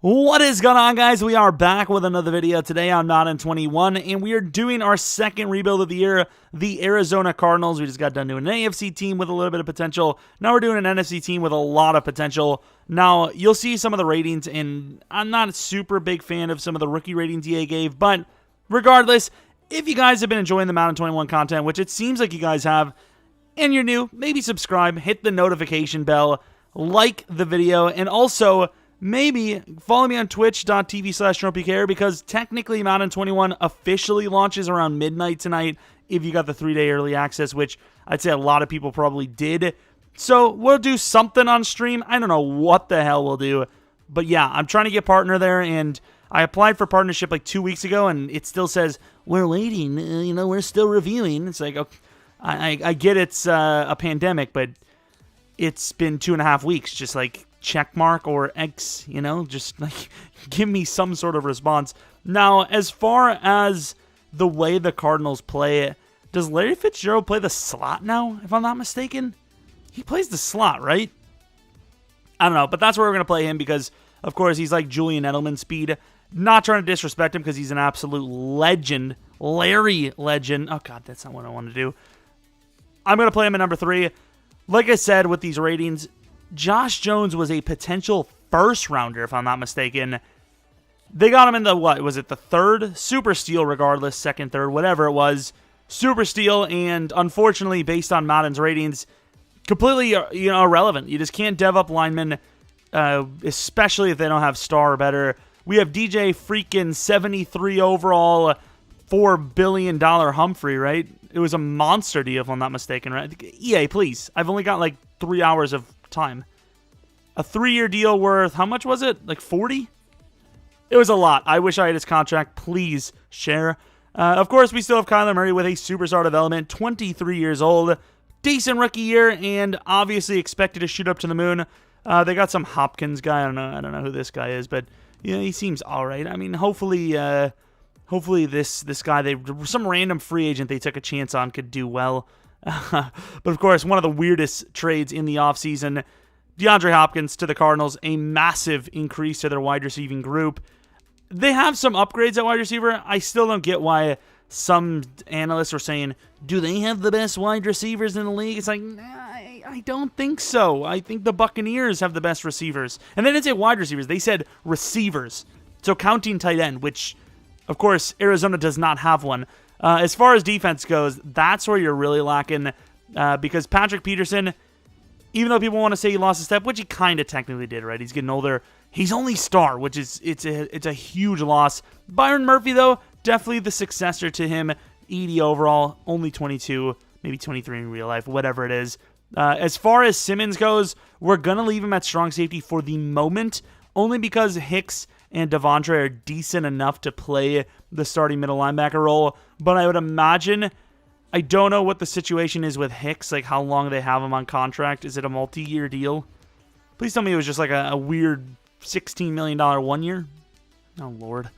What is going on, guys? We are back with another video today on Madden 21, and we are doing our second rebuild of the year, the Arizona Cardinals. We just got done doing an AFC team with a little bit of potential. Now we're doing an NFC team with a lot of potential. Now, you'll see some of the ratings, and I'm not a super big fan of some of the rookie ratings EA gave, but regardless, if you guys have been enjoying the Madden 21 content, which it seems like you guys have, and you're new, maybe subscribe, hit the notification bell, like the video, and also maybe follow me on twitch.tv/Jeromepkr because technically Madden 21 officially launches around midnight tonight if you got the 3-day early access, which I'd say a lot of people probably did. So we'll do something on stream. I don't know what the hell we'll do. But yeah, I'm trying to get partner there, and I applied for partnership like 2 weeks ago, and it still says, we're waiting, we're still reviewing. It's like, okay, I get it's a pandemic, but it's been 2.5 weeks, just like check mark or X, just like give me some sort of response. Now, as far as the way the Cardinals play, does Larry Fitzgerald play the slot now, if I'm not mistaken? He plays the slot, right? I don't know, but that's where we're going to play him because, of course, he's like Julian Edelman speed. Not trying to disrespect him because he's an absolute legend. Larry legend. Oh, God, that's not what I want to do. I'm going to play him at number 3. Like I said, with these ratings, Josh Jones was a potential first rounder, if I'm not mistaken. They got him in the, what, was it the 3rd? Super steal, regardless, 2nd, 3rd, whatever it was. Super steal, and unfortunately, based on Madden's ratings, completely, irrelevant. You just can't dev up linemen, especially if they don't have star or better. We have DJ freaking 73 overall, $4 billion Humphrey, right? It was a monster deal, if I'm not mistaken, right? EA, please. I've only got like 3 hours of time. A 3-year deal worth, how much was it? Like 40? It was a lot. I wish I had his contract. Please share. Of course, we still have Kyler Murray with a superstar development, 23 years old. Decent rookie year, and obviously expected to shoot up to the moon. They got some Hopkins guy. I don't know who this guy is, but he seems all right. I mean, hopefully this guy, some random free agent they took a chance on, could do well. But of course, one of the weirdest trades in the offseason, Deandre Hopkins to the Cardinals, a massive increase to their wide receiving group. They have some upgrades at wide receiver. I still don't get why some analysts are saying, do they have the best wide receivers in the league? It's like, nah, I don't think so. I think the Buccaneers have the best receivers. And they didn't say wide receivers. They said receivers. So counting tight end, which, of course, Arizona does not have one. As far as defense goes, that's where you're really lacking because Patrick Peterson, even though people want to say he lost a step, which he kind of technically did, right? He's getting older. He's only star, which is it's a huge loss. Byron Murphy, though, definitely the successor to him. 80 overall, only 22, maybe 23 in real life, whatever it is. As far as Simmons goes, we're going to leave him at strong safety for the moment, only because Hicks and Devontae are decent enough to play the starting middle linebacker role. But I would imagine, I don't know what the situation is with Hicks, like how long they have him on contract. Is it a multi-year deal? Please tell me it was just like a weird $16 million 1 year. Oh, Lord.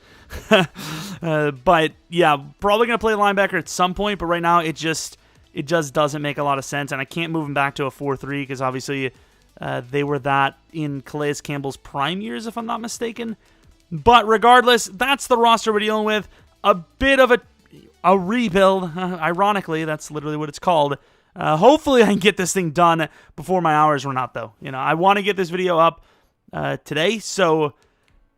But, yeah, probably going to play linebacker at some point, but right now it just doesn't make a lot of sense, and I can't move him back to a 4-3 because obviously they were that in Calais Campbell's prime years, if I'm not mistaken. But regardless, that's the roster we're dealing with. A bit of a rebuild. Ironically, that's literally what it's called. Hopefully I can get this thing done before my hours run out, though. I want to get this video up today, so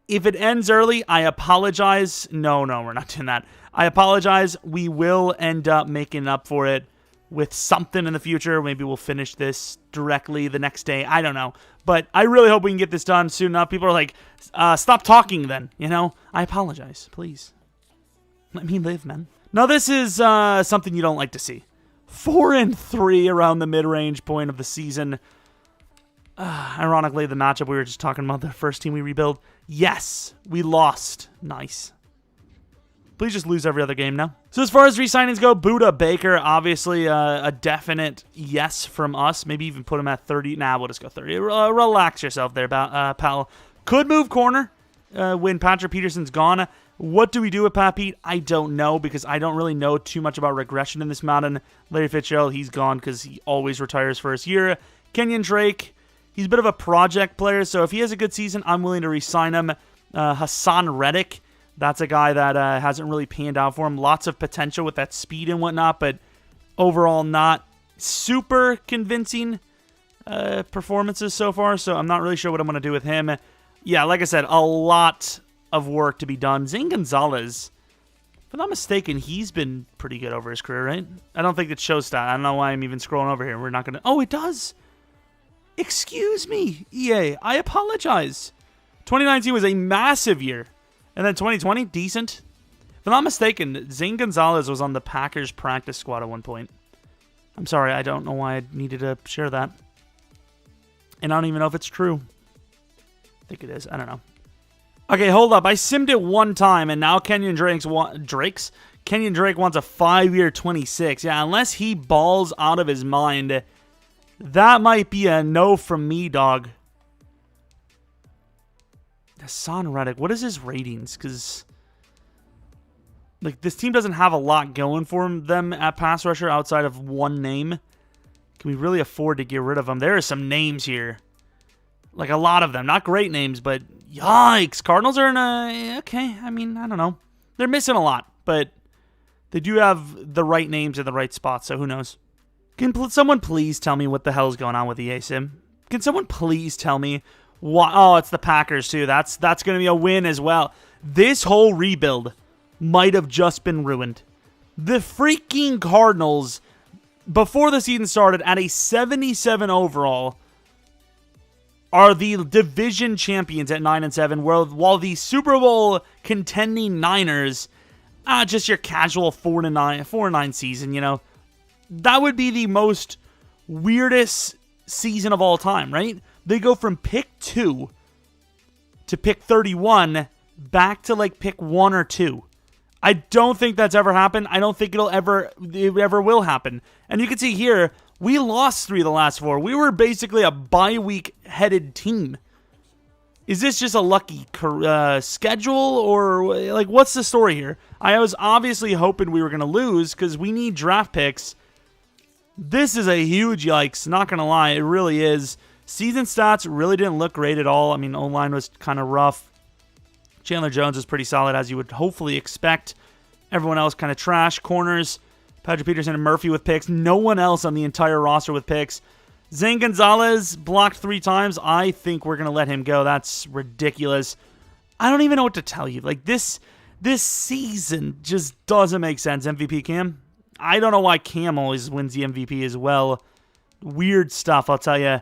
if it ends early, I apologize. No, we're not doing that. I apologize. We will end up making up for it with something in the future. Maybe we'll finish this directly the next day. I don't know. But I really hope we can get this done soon enough. People are like, stop talking then, I apologize. Please. Let me live, man. Now, this is something you don't like to see. 4-3 around the mid-range point of the season. Ironically, the matchup we were just talking about, the first team we rebuild. Yes, we lost. Nice. Please just lose every other game now. So as far as re-signings go, Buda Baker, obviously a definite yes from us. Maybe even put him at 30. Nah, we'll just go 30. Relax yourself there, pal. Could move corner when Patrick Peterson's gone. What do we do with Pat Pete? I don't know because I don't really know too much about regression in this Madden. Larry Fitzgerald, he's gone because he always retires first year. Kenyon Drake, he's a bit of a project player, so if he has a good season, I'm willing to re-sign him. Hassan Reddick, that's a guy that hasn't really panned out for him. Lots of potential with that speed and whatnot, but overall not super convincing performances so far, so I'm not really sure what I'm going to do with him. Yeah, like I said, a lot of work to be done. Zane Gonzalez, if I'm not mistaken, he's been pretty good over his career, right? I don't think it shows that. I don't know why I'm even scrolling over here. We're not going to... Oh, it does! Excuse me, EA. I apologize. 2019 was a massive year. And then 2020, decent. If I'm not mistaken, Zane Gonzalez was on the Packers practice squad at one point. I'm sorry, I don't know why I needed to share that. And I don't even know if it's true. I think it is. I don't know. Okay, hold up. I simmed it one time, and now Kenyon Drake wants a 5-year 26. Yeah, unless he balls out of his mind, that might be a no from me, dog. Hassan Reddick, what is his ratings? Because, like, this team doesn't have a lot going for them at pass rusher outside of one name. Can we really afford to get rid of them? There are some names here. Like, a lot of them. Not great names, but yikes. Cardinals are in a... Okay, I mean, I don't know. They're missing a lot, but they do have the right names in the right spots, so who knows? Can someone please tell me what the hell is going on with EA Sim? Can someone please tell me why? Oh, it's the Packers, too. That's going to be a win as well. This whole rebuild might have just been ruined. The freaking Cardinals, before the season started, at a 77 overall, are the division champions at 9-7, while the Super Bowl contending Niners, just your casual 4-9 season, you know. That would be the most weirdest season of all time, right? They go from pick 2 to pick 31 back to like pick 1 or 2. I don't think that's ever happened. I don't think it ever will happen. And you can see here, we lost 3 of the last 4. We were basically a bye-week headed team. Is this just a lucky schedule, or like what's the story here? I was obviously hoping we were going to lose because we need draft picks. This is a huge yikes, not going to lie. It really is. Season stats really didn't look great at all. I mean, O-line was kind of rough. Chandler Jones was pretty solid, as you would hopefully expect. Everyone else kind of trash. Corners, Patrick Peterson and Murphy with picks. No one else on the entire roster with picks. Zane Gonzalez blocked 3 times. I think we're going to let him go. That's ridiculous. I don't even know what to tell you. Like, this season just doesn't make sense. MVP Cam? I don't know why Cam always wins the MVP as well. Weird stuff, I'll tell you.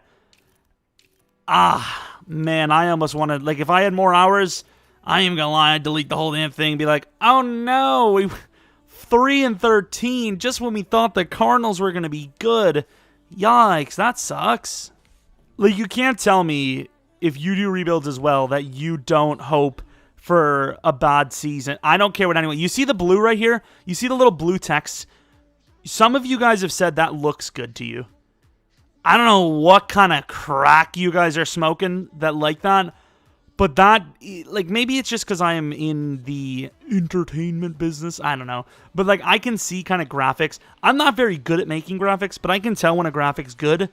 Man, I almost wanted... Like, if I had more hours, I ain't gonna lie, I'd delete the whole damn thing and be like, oh no, we 3-13 just when we thought the Cardinals were going to be good. Yikes, that sucks. Like, you can't tell me if you do rebuilds as well that you don't hope for a bad season. I don't care what anyone... You see the blue right here? You see the little blue text? Some of you guys have said that looks good to you. I don't know what kind of crack you guys are smoking that like that, but that, like, maybe it's just because I am in the entertainment business. I don't know. But, like, I can see kind of graphics. I'm not very good at making graphics, but I can tell when a graphic's good.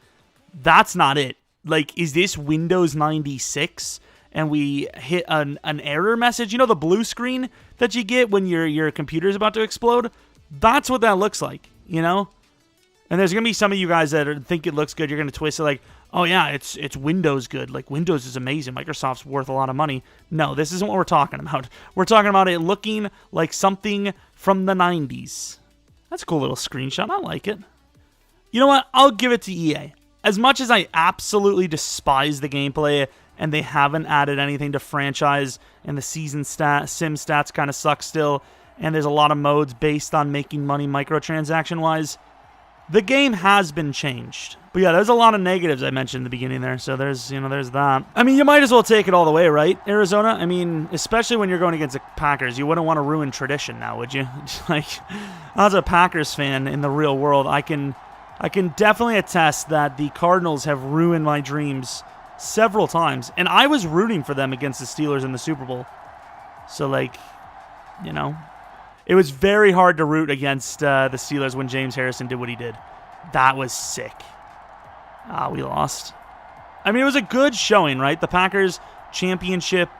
That's not it. Like, is this Windows 96 and we hit an error message? You know the blue screen that you get when your computer's about to explode? That's what that looks like, you know? And there's going to be some of you guys that think it looks good. You're going to twist it like, oh yeah, it's Windows good. Like, Windows is amazing. Microsoft's worth a lot of money. No, this isn't what we're talking about. We're talking about it looking like something from the 90s. That's a cool little screenshot. I like it. You know what? I'll give it to EA. As much as I absolutely despise the gameplay and they haven't added anything to franchise and the season sim stats kind of suck still, and there's a lot of modes based on making money microtransaction-wise, the game has been changed. But yeah, there's a lot of negatives I mentioned in the beginning there, so there's that. I mean, you might as well take it all the way, right, Arizona? I mean, especially when you're going against the Packers, you wouldn't want to ruin tradition now, would you? Like, as a Packers fan in the real world, I can definitely attest that the Cardinals have ruined my dreams several times, and I was rooting for them against the Steelers in the Super Bowl. So, like, you know, it was very hard to root against the Steelers when James Harrison did what he did. That was sick. We lost. I mean, it was a good showing, right? The Packers championship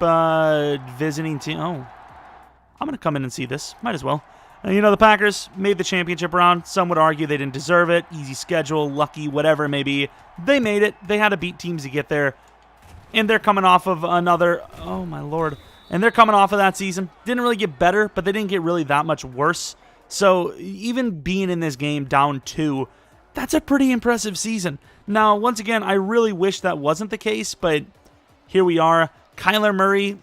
visiting team. Oh, I'm going to come in and see this. Might as well. You know, the Packers made the championship round. Some would argue they didn't deserve it. Easy schedule, lucky, whatever it may be. They made it. They had to beat teams to get there. And they're coming off of another... Oh, my Lord. And they're coming off of that season. Didn't really get better, but they didn't get really that much worse. So even being in this game down 2, that's a pretty impressive season. Now, once again, I really wish that wasn't the case, but here we are. Kyler Murray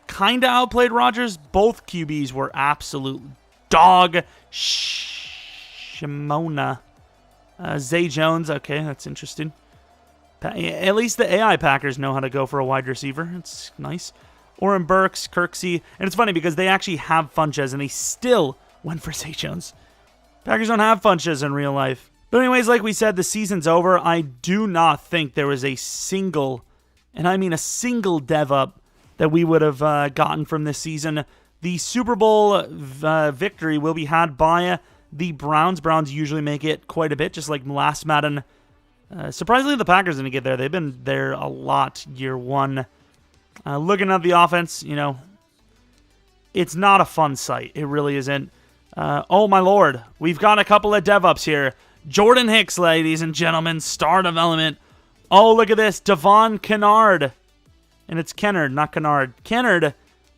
kind of outplayed Rodgers. Both QBs were absolute dog Shimona. Zay Jones, okay, that's interesting. At least the AI Packers know how to go for a wide receiver. It's nice. Oren Burks, Kirksey, and it's funny because they actually have Funches, and they still went for Zay Jones. Packers don't have Funches in real life. But anyways, like we said, the season's over. I do not think there was a single, and I mean a single dev up that we would have gotten from this season. The Super Bowl victory will be had by the Browns. Browns usually make it quite a bit, just like last Madden. Surprisingly, the Packers didn't get there. They've been there a lot year one. Looking at the offense, you know, it's not a fun sight. It really isn't. Oh, my Lord. We've got a couple of dev-ups here. Jordan Hicks, ladies and gentlemen, star development. Oh, look at this. Devon Kennard. And it's Kennard, not Kennard. Kennard,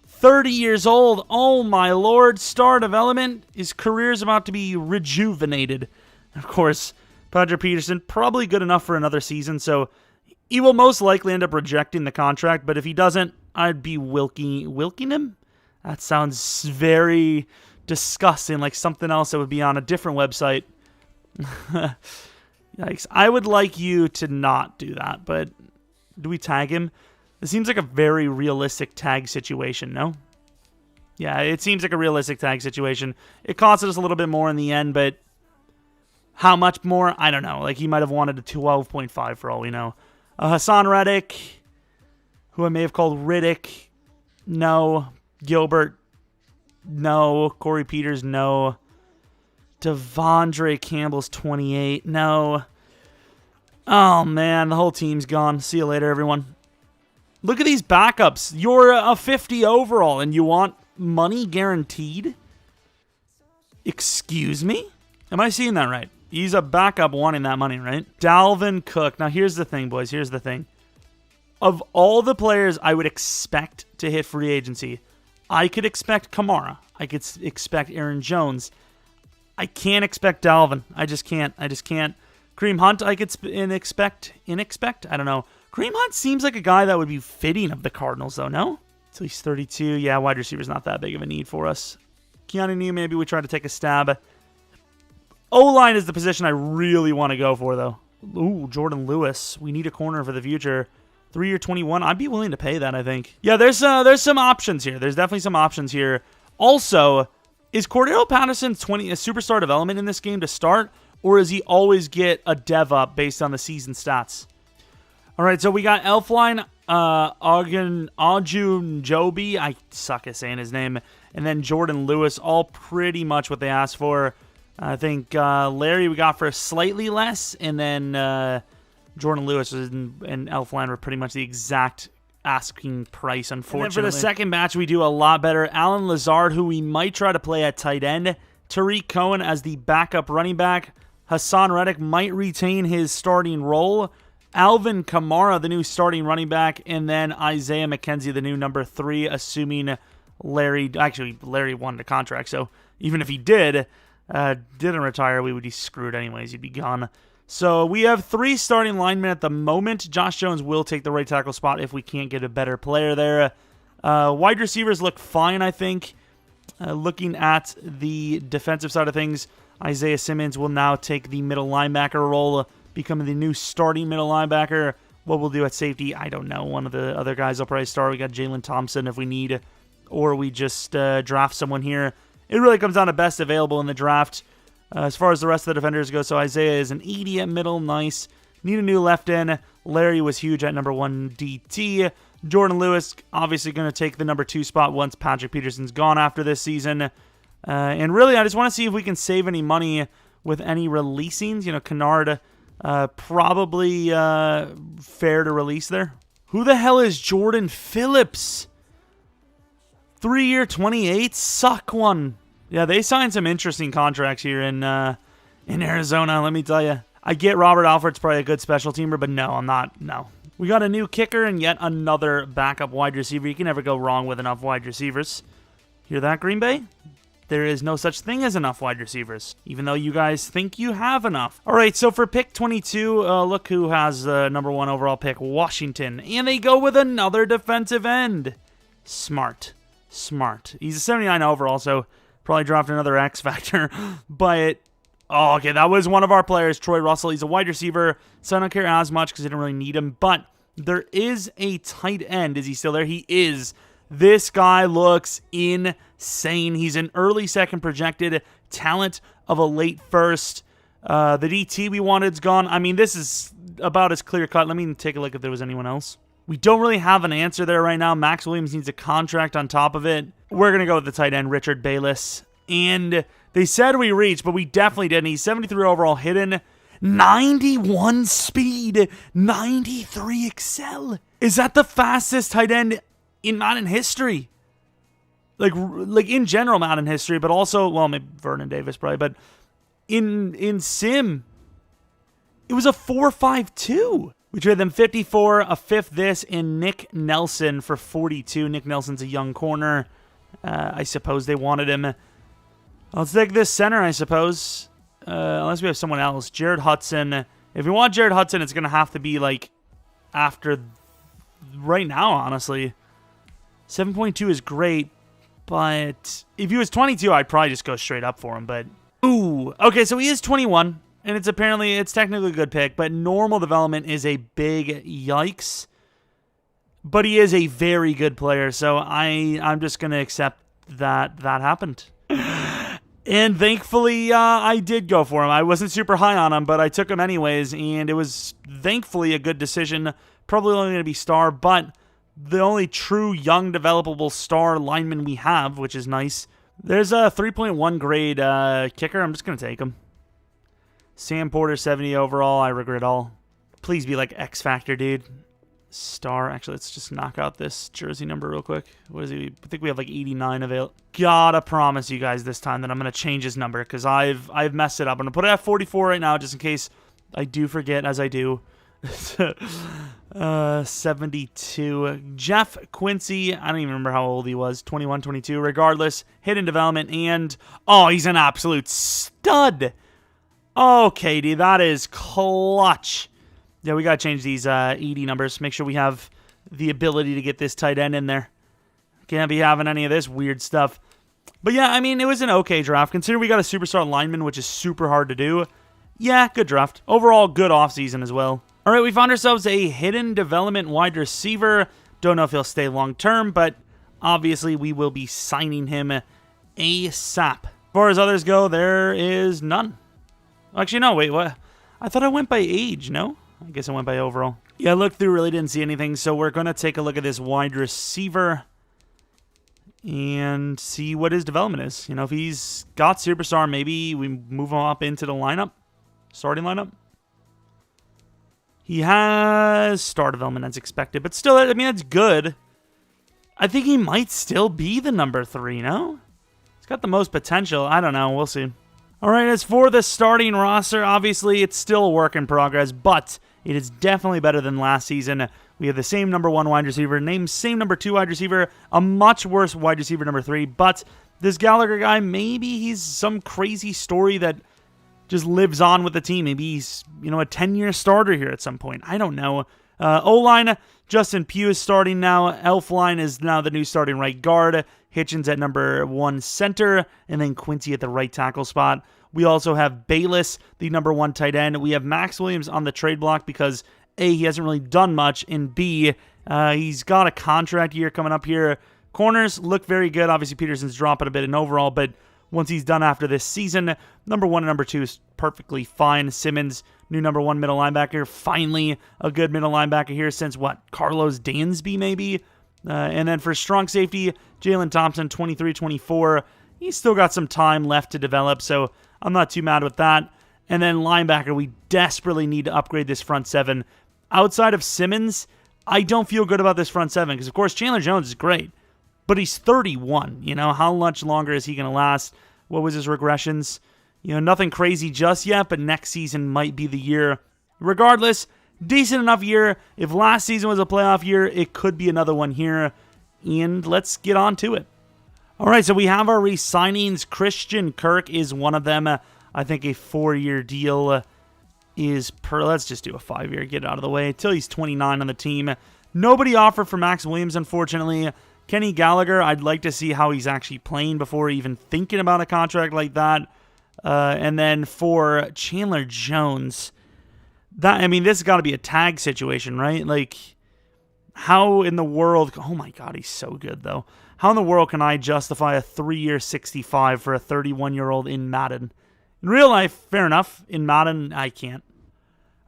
30 years old. Oh, my Lord. Star development. His career's about to be rejuvenated. Of course, Patrick Peterson, probably good enough for another season, so he will most likely end up rejecting the contract, but if he doesn't, I'd be wilking him? That sounds very disgusting, like something else that would be on a different website. Yikes. I would like you to not do that, but do we tag him? This seems like a very realistic tag situation, no? Yeah, it seems like a realistic tag situation. It costed us a little bit more in the end, but how much more? I don't know. Like, he might have wanted a 12.5 for all we know. Hassan Reddick, who I may have called Riddick, no. Gilbert, no. Corey Peters, no. Devondre Campbell's 28, no. Oh, man, the whole team's gone. See you later, everyone. Look at these backups. You're a 50 overall, and you want money guaranteed? Excuse me? Am I seeing that right? He's a backup wanting that money, right? Dalvin Cook. Now, here's the thing, boys. Here's the thing. Of all the players I would expect to hit free agency, I could expect Kamara. I could expect Aaron Jones. I can't expect Dalvin. I just can't. Kareem Hunt, I could expect. I don't know. Kareem Hunt seems like a guy that would be fitting of the Cardinals, though, no? So he's 32. Yeah, wide receiver's not that big of a need for us. Keanu New, maybe we try to take a stab. O-line is the position I really want to go for, though. Ooh, Jordan Lewis. We need a corner for the future. 3-year 21. I'd be willing to pay that, I think. Yeah, there's some options here. There's definitely some options here. Also, is Cordero Patterson a superstar development in this game to start, or does he always get a dev up based on the season stats? All right, so we got Elfline, Ajunjobi. I suck at saying his name. And then Jordan Lewis, all pretty much what they asked for. I think Larry we got for slightly less, and then Jordan Lewis and Elfline were pretty much the exact asking price, unfortunately. And then for the second match, we do a lot better. Alan Lazard, who we might try to play at tight end. Tariq Cohen as the backup running back. Hassan Reddick might retain his starting role. Alvin Kamara, the new starting running back. And then Isaiah McKenzie, the new number 3, assuming Larry wanted a contract, so even if he didn't retire, we would be screwed anyways. He'd be gone. So we have 3 starting linemen at the moment. Josh Jones will take the right tackle spot if we can't get a better player there. Wide receivers look fine, I think. Looking at the defensive side of things, Isaiah Simmons will now take the middle linebacker role, becoming the new starting middle linebacker. What we'll do at safety, I don't know. One of the other guys will probably start. We got Jalen Thompson if we need, or we just draft someone here. It really comes down to best available in the draft. As far as the rest of the defenders go, so Isaiah is an 80 at middle, nice. Need a new left end. Larry was huge at number 1 DT. Jordan Lewis obviously going to take the number 2 spot once Patrick Peterson's gone after this season. And really, I just want to see if we can save any money with any releasings. You know, Kennard, probably fair to release there. Who the hell is Jordan Phillips? 3-year, 28, suck one. Yeah, they signed some interesting contracts here in Arizona, let me tell you. I get Robert Alford's probably a good special teamer, but no, I'm not. No. We got a new kicker and yet another backup wide receiver. You can never go wrong with enough wide receivers. Hear that, Green Bay? There is no such thing as enough wide receivers, even though you guys think you have enough. All right, so for pick 22, look who has the number 1 overall pick, Washington. And they go with another defensive end. Smart. He's a 79 overall, so probably dropped another X factor. But, oh, okay, that was one of our players, Troy Russell. He's a wide receiver, so I don't care as much because I didn't really need him. But there is a tight end. Is he still there? He is. This guy looks insane. He's an early second projected talent of a late first. The DT we wanted's gone. I mean, this is about as clear cut. Let me take a look if there was anyone else. We don't really have an answer there right now. Max Williams needs a contract on top of it. We're going to go with the tight end, Richard Bayless. And they said we reached, but we definitely didn't. He's 73 overall hidden. 91 speed. 93 excel. Is that the fastest tight end in Madden history? Like in general Madden history, but also, well, maybe Vernon Davis probably, but in Sim, it was a 4.52. We traded them 54, a fifth this, and Nick Nelson for 42. Nick Nelson's a young corner. I suppose they wanted him. Let's take this center, I suppose. Unless we have someone else. Jared Hudson. If we want Jared Hudson, it's going to have to be like after right now, honestly. 7.2 is great, but if he was 22, I'd probably just go straight up for him. But, ooh. Okay, so he is 21. And it's technically a good pick, but normal development is a big yikes. But he is a very good player, so I'm just going to accept that happened. And thankfully, I did go for him. I wasn't super high on him, but I took him anyways, and it was thankfully a good decision. Probably only going to be star, but the only true young developable star lineman we have, which is nice. There's a 3.1 grade kicker. I'm just going to take him. Sam Porter, 70 overall. I regret all. Please be like X Factor, dude. Star. Actually, let's just knock out this jersey number real quick. What is he? I think we have like 89 available. Gotta promise you guys this time that I'm going to change his number because I've messed it up. I'm going to put it at 44 right now just in case I do forget, as I do. 72. Jeff Quincy. I don't even remember how old he was. 21, 22. Regardless, hidden development and... oh, he's an absolute stud. Okay, dude, that is clutch. Yeah, we got to change these ED numbers. Make sure we have the ability to get this tight end in there. Can't be having any of this weird stuff. But yeah, I mean, it was an okay draft. Considering we got a superstar lineman, which is super hard to do. Yeah, good draft. Overall, good offseason as well. All right, we found ourselves a hidden development wide receiver. Don't know if he'll stay long-term, but obviously we will be signing him ASAP. As far as others go, there is none. Actually, no, wait, what? I thought I went by age, no? I guess I went by overall. Yeah, I looked through, really didn't see anything, so we're going to take a look at this wide receiver and see what his development is. You know, if he's got superstar, maybe we move him up into the lineup, starting lineup. He has star development as expected, but still, I mean, that's good. I think he might still be the number 3, no? He's got the most potential. I don't know. We'll see. All right, as for the starting roster, obviously it's still a work in progress, but it is definitely better than last season. We have the same number 1 wide receiver, same number 2 wide receiver, a much worse wide receiver number 3, but this Gallagher guy, maybe he's some crazy story that just lives on with the team. Maybe he's, you know, a 10-year starter here at some point. I don't know. O-line, Justin Pugh is starting now. Elfline is now the new starting right guard. Hitchens at number 1 center, and then Quincy at the right tackle spot. We also have Bayless, the number 1 tight end. We have Max Williams on the trade block because A, he hasn't really done much, and B, he's got a contract year coming up here. Corners look very good. Obviously, Peterson's dropping a bit in overall, but once he's done after this season, number 1 and number 2 is perfectly fine. Simmons, new number 1 middle linebacker. Finally, a good middle linebacker here since, what, Carlos Dansby maybe? And then for strong safety, Jalen Thompson, 23-24. He's still got some time left to develop, so I'm not too mad with that. And then linebacker, we desperately need to upgrade this front 7. Outside of Simmons, I don't feel good about this front seven because, of course, Chandler Jones is great, but he's 31. You know, how much longer is he going to last? What was his regressions? You know, nothing crazy just yet, but next season might be the year. Regardless, decent enough year. If last season was a playoff year, it could be another one here. And let's get on to it. All right, so we have our re-signings. Christian Kirk is one of them. I think a 4-year deal is let's just do a 5-year, get it out of the way, until he's 29 on the team. Nobody offered for Max Williams, unfortunately. Kenny Gallagher, I'd like to see how he's actually playing before even thinking about a contract like that. And then for Chandler Jones, this has got to be a tag situation, right? Like, how in the world, oh my God, he's so good though. How in the world can I justify a 3-year 65 for a 31-year-old in Madden? In real life, fair enough. In Madden, I can't.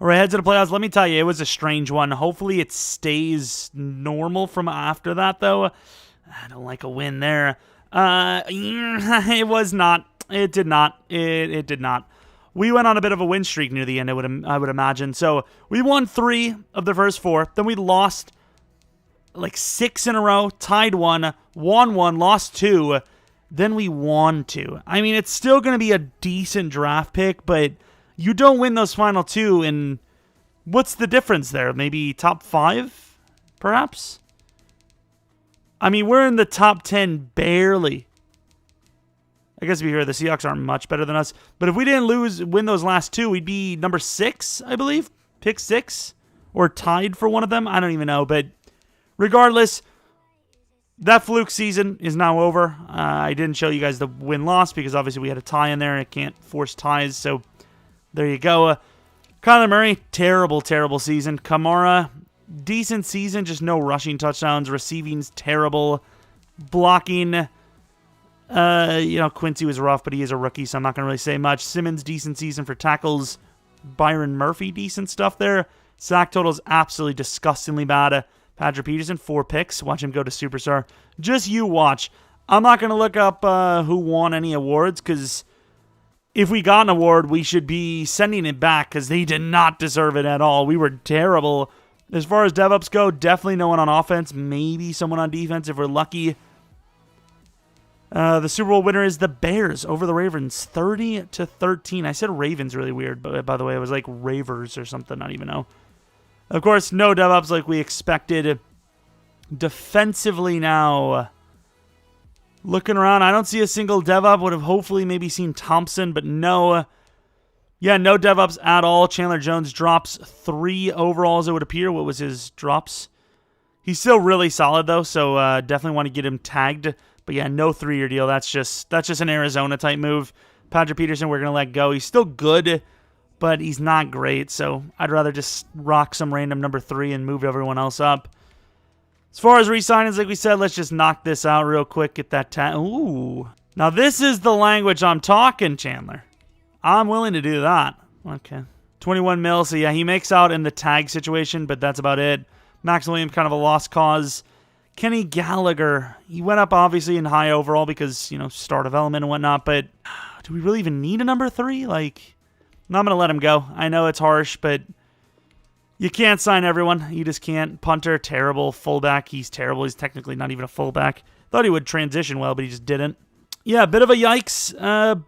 All right, head to the playoffs. Let me tell you, it was a strange one. Hopefully it stays normal from after that, though. I don't like a win there. It was not. It did not. It did not. We went on a bit of a win streak near the end, I would imagine. So we won 3 of the first 4. Then we lost like 6 in a row, tied 1, won 1, lost 2. Then we won 2. I mean, it's still going to be a decent draft pick, but you don't win those final 2, and what's the difference there? Maybe top 5, perhaps? I mean, we're in the top 10 barely. I guess if you hear the Seahawks aren't much better than us, but if we didn't win those last 2, we'd be number 6, I believe. Pick 6, or tied for one of them. I don't even know, but regardless, that fluke season is now over. I didn't show you guys the win-loss because obviously we had a tie in there. I can't force ties, so there you go. Kyler Murray, terrible, terrible season. Kamara, decent season, just no rushing touchdowns. Receiving's terrible. Blocking, Quincy was rough, but he is a rookie, so I'm not going to really say much. Simmons, decent season for tackles. Byron Murphy, decent stuff there. Sack total's absolutely disgustingly bad. Patrick Peterson, 4 picks. Watch him go to superstar. Just you watch. I'm not going to look up who won any awards, because if we got an award, we should be sending it back, because they did not deserve it at all. We were terrible. As far as DevOps go, definitely no one on offense. Maybe someone on defense if we're lucky. The Super Bowl winner is the Bears over the Ravens, 30-13. I said Ravens really weird, but by the way, it was like Ravers or something. I don't even know. Of course, no DevOps like we expected. Defensively now, looking around, I don't see a single DevOps. Would have hopefully maybe seen Thompson, but no. Yeah, no DevOps at all. Chandler Jones drops 3 overalls, it would appear. What was his drops? He's still really solid, though, so definitely want to get him tagged. But yeah, no 3-year deal. That's just an Arizona-type move. Patrick Peterson, we're going to let go. He's still good, but he's not great, so I'd rather just rock some random number 3 and move everyone else up. As far as re-signings, like we said, let's just knock this out real quick. Get that Ooh. Now, this is the language I'm talking, Chandler. I'm willing to do that. Okay. 21 mil, so yeah, he makes out in the tag situation, but that's about it. Max Williams, kind of a lost cause. Kenny Gallagher, he went up obviously in high overall because, star development and whatnot, but do we really even need a number 3? Like, I'm going to let him go. I know it's harsh, but you can't sign everyone. You just can't. Punter, terrible. Fullback, he's terrible. He's technically not even a fullback. Thought he would transition well, but he just didn't. Yeah, a bit of a yikes,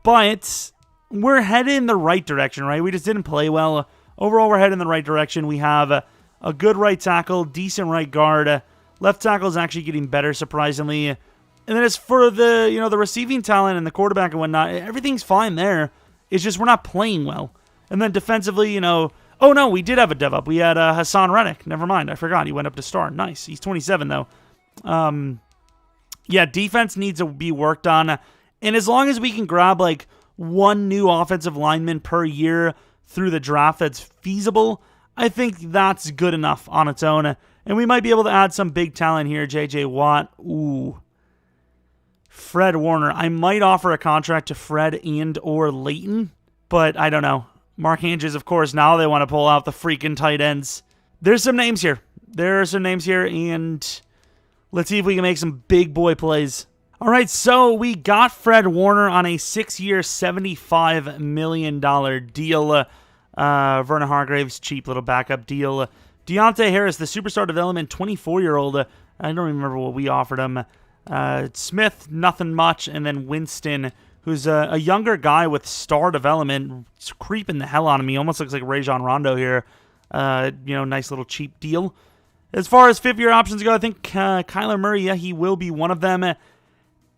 but we're headed in the right direction, right? We just didn't play well. Overall, we're headed in the right direction. We have a good right tackle, decent right guard. Left tackle is actually getting better, surprisingly. And then as for the, the receiving talent and the quarterback and whatnot, everything's fine there. It's just we're not playing well. And then defensively, oh no, we did have a dev up. We had Hassan Reddick. Never mind, I forgot. He went up to star. Nice. He's 27, though. Yeah, defense needs to be worked on. And as long as we can grab, like, 1 new offensive lineman per year through the draft that's feasible, I think that's good enough on its own. And we might be able to add some big talent here. J.J. Watt. Ooh. Fred Warner. I might offer a contract to Fred and or Leighton, but I don't know. Mark Andrews, of course, now they want to pull out the freaking tight ends. There's some names here. And let's see if we can make some big boy plays. All right, so we got Fred Warner on a 6-year, $75 million deal. Vernon Hargrave's cheap little backup deal. Deontay Harris, the superstar development 24-year-old. I don't remember what we offered him. Smith, nothing much. And then Winston, who's a younger guy with star development. It's creeping the hell out of me. Almost looks like Rajon Rondo here. Nice little cheap deal. As far as fifth-year options go, I think Kyler Murray, yeah, he will be one of them.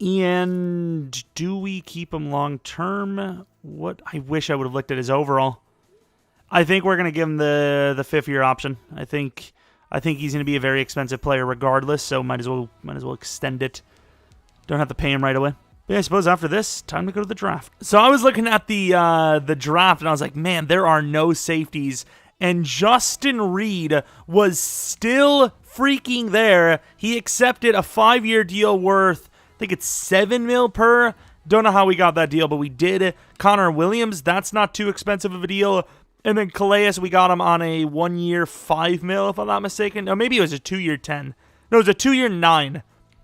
And do we keep him long-term? What? I wish I would have looked at his overall. I think we're going to give him the fifth-year option. I think he's going to be a very expensive player regardless, so might as well extend it. Don't have to pay him right away. But yeah, I suppose after this, time to go to the draft. So I was looking at the draft, and I was like, man, there are no safeties. And Justin Reed was still freaking there. He accepted a 5-year deal worth, I think it's $7 million per. Don't know how we got that deal, but we did. Connor Williams, that's not too expensive of a deal. And then Calais, we got him on a 1-year $5 million, if I'm not mistaken. No, maybe it was a 2-year $10 million. No, it was a 2-year $9 million.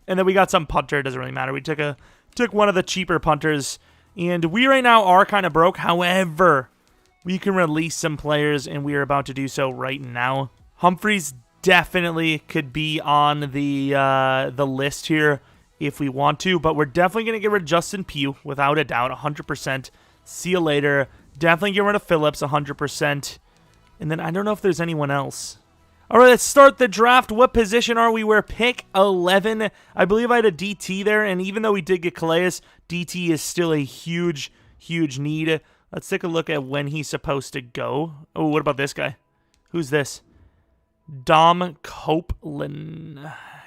And then we got some punter. It doesn't really matter. We took one of the cheaper punters. And we right now are kind of broke. However, we can release some players, and we are about to do so right now. Humphries definitely could be on the list here if we want to, but we're definitely going to get rid of Justin Pugh, without a doubt, 100%. See you later. Definitely get rid of Phillips, 100%. And then I don't know if there's anyone else. All right, let's start the draft. What position are we? We're pick 11. I believe I had a DT there, and even though we did get Calais, DT is still a huge, huge need. Let's take a look at when he's supposed to go. Oh, what about this guy? Who's this? Dom Copeland.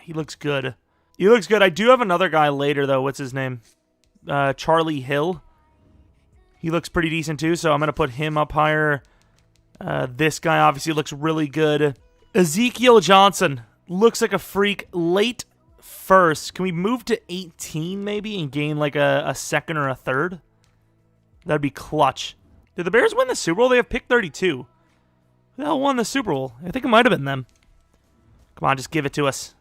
He looks good. He looks good. I do have another guy later, though. What's his name? Charlie Hill. He looks pretty decent, too, so I'm going to put him up higher. This guy obviously looks really good. Ezekiel Johnson looks like a freak. Late first. Can we move to 18, maybe, and gain like a second or a third? That'd be clutch. Did the Bears win the Super Bowl? They have pick 32. Who the hell won the Super Bowl? I think it might have been them. Come on, just give it to us.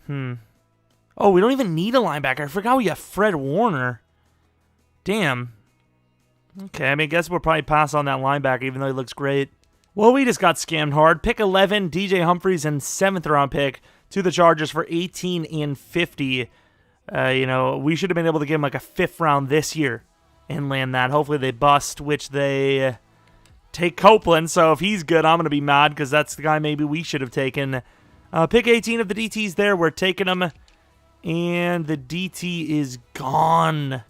Oh, we don't even need a linebacker. I forgot we have Fred Warner. Damn. Okay, I mean, I guess we'll probably pass on that linebacker, even though he looks great. Well, we just got scammed hard. Pick 11, DJ Humphries, and 7th round pick to the Chargers for 18 and 50. We should have been able to give him like a 5th round this year and land that. Hopefully they bust, which they take Copeland. So if he's good, I'm going to be mad because that's the guy maybe we should have taken. Pick 18 of the DTs there. We're taking him. And the DT is gone.